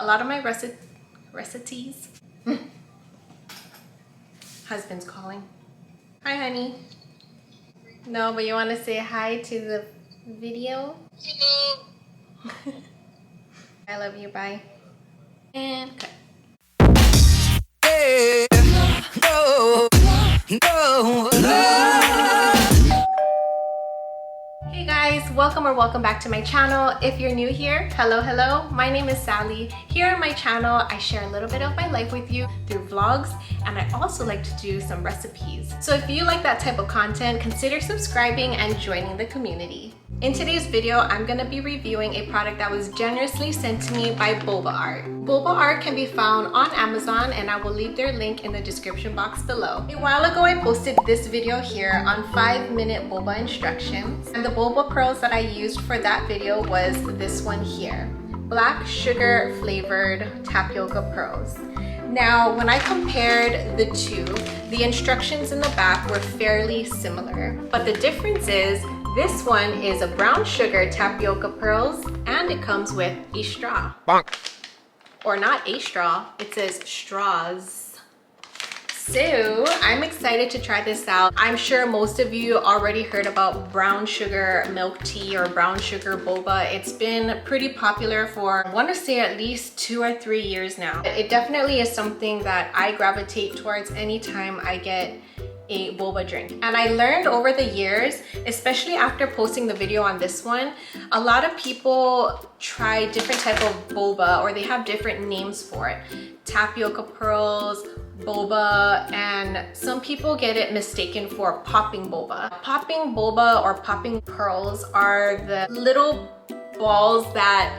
A lot of my recipes. Husband's calling. Hi, honey. No, but you want to say hi to the video? Hello. I love you. Bye. And cut. Hey guys, welcome back to my channel. If you're new here, hello. My name is Sally. Here on my channel, I share a little bit of my life with you through vlogs, and I also like to do some recipes. So if you like that type of content, consider subscribing and joining the community. In today's video, I'm going to be reviewing a product that was generously sent to me by Boba Art. Boba Art can be found on Amazon, and I will leave their link in the description box below. A while ago, I posted this video here on 5-minute boba instructions, and the boba pearls that I used for that video was this one here. Black sugar flavored tapioca pearls. Now, when I compared the two, the instructions in the back were fairly similar, but the difference is this one is a brown sugar tapioca pearls, and it comes with a straw. Bonk. Or not a straw, it says straws. So I'm excited to try this out. I'm sure most of you already heard about brown sugar milk tea or brown sugar boba. It's been pretty popular for, I want to say, at least 2 or 3 years now. It definitely is something that I gravitate towards anytime I get a boba drink. And I learned over the years, especially after posting the video on this one, a lot of people try different type of boba, or they have different names for it. Tapioca pearls, boba, and some people get it mistaken for popping boba. Popping boba or popping pearls are the little balls that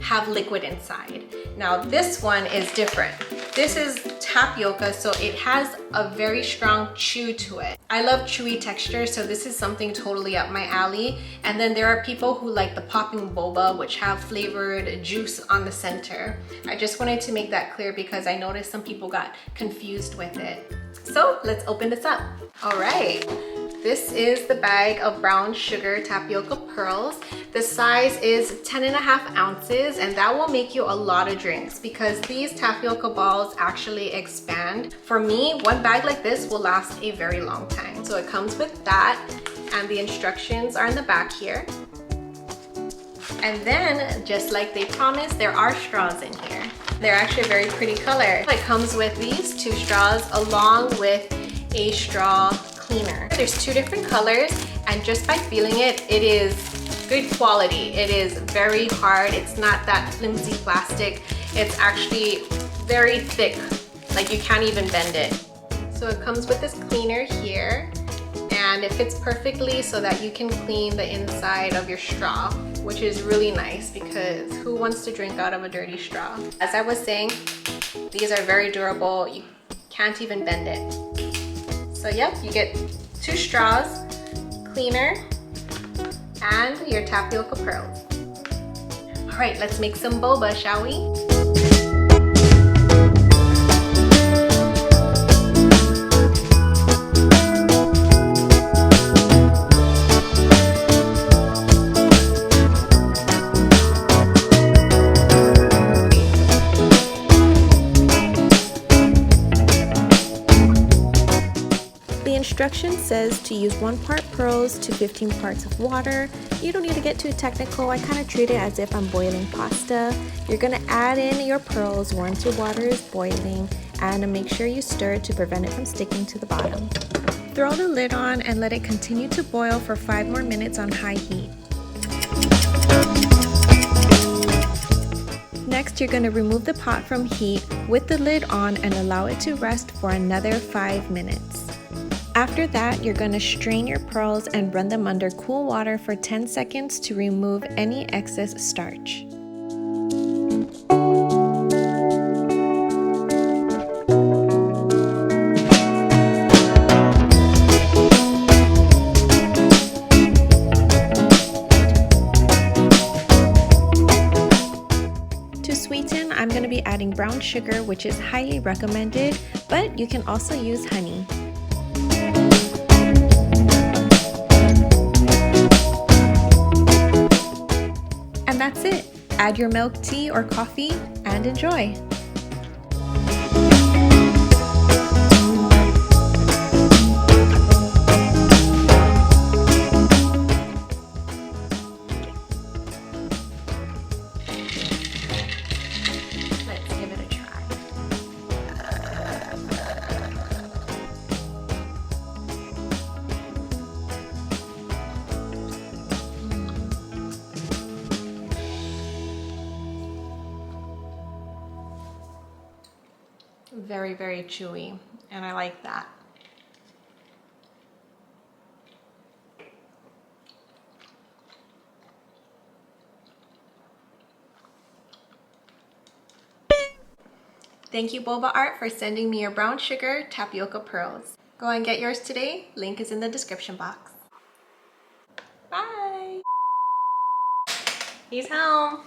have liquid inside. Now this one is different. This is tapioca, so it has a very strong chew to it. I love chewy texture, so this is something totally up my alley. And then there are people who like the popping boba, which have flavored juice on the center. I just wanted to make that clear because I noticed some people got confused with it. So let's open this up. All right. This is the bag of brown sugar tapioca pearls. The size is 10.5 ounces, and that will make you a lot of drinks because these tapioca balls actually expand. For me, one bag like this will last a very long time. So it comes with that, and the instructions are in the back here. And then, just like they promised, there are straws in here. They're actually a very pretty color. It comes with these 2 straws along with a straw cleaner. There's 2 different colors, and just by feeling it, it is good quality. It is very hard. It's not that flimsy plastic. It's actually very thick, like you can't even bend it. So it comes with this cleaner here, and it fits perfectly so that you can clean the inside of your straw, which is really nice because who wants to drink out of a dirty straw? As I was saying, these are very durable. You can't even bend it. So yep, you get 2 straws, cleaner, and your tapioca pearls. All right, let's make some boba, shall we? Instruction says to use 1 part pearls to 15 parts of water. You don't need to get too technical. I kind of treat it as if I'm boiling pasta. You're going to add in your pearls once your water is boiling, and make sure you stir to prevent it from sticking to the bottom. Throw the lid on and let it continue to boil for 5 more minutes on high heat. Next, you're going to remove the pot from heat with the lid on and allow it to rest for another 5 minutes. After that, you're going to strain your pearls and run them under cool water for 10 seconds to remove any excess starch. To sweeten, I'm going to be adding brown sugar, which is highly recommended, but you can also use honey. And that's it. Add your milk tea or coffee and and enjoy. Let's give it a try. Very, very chewy, and I like that. Thank you, Boba Art, for sending me your brown sugar tapioca pearls. Go and get yours today. Link is in the description box. Bye. He's home.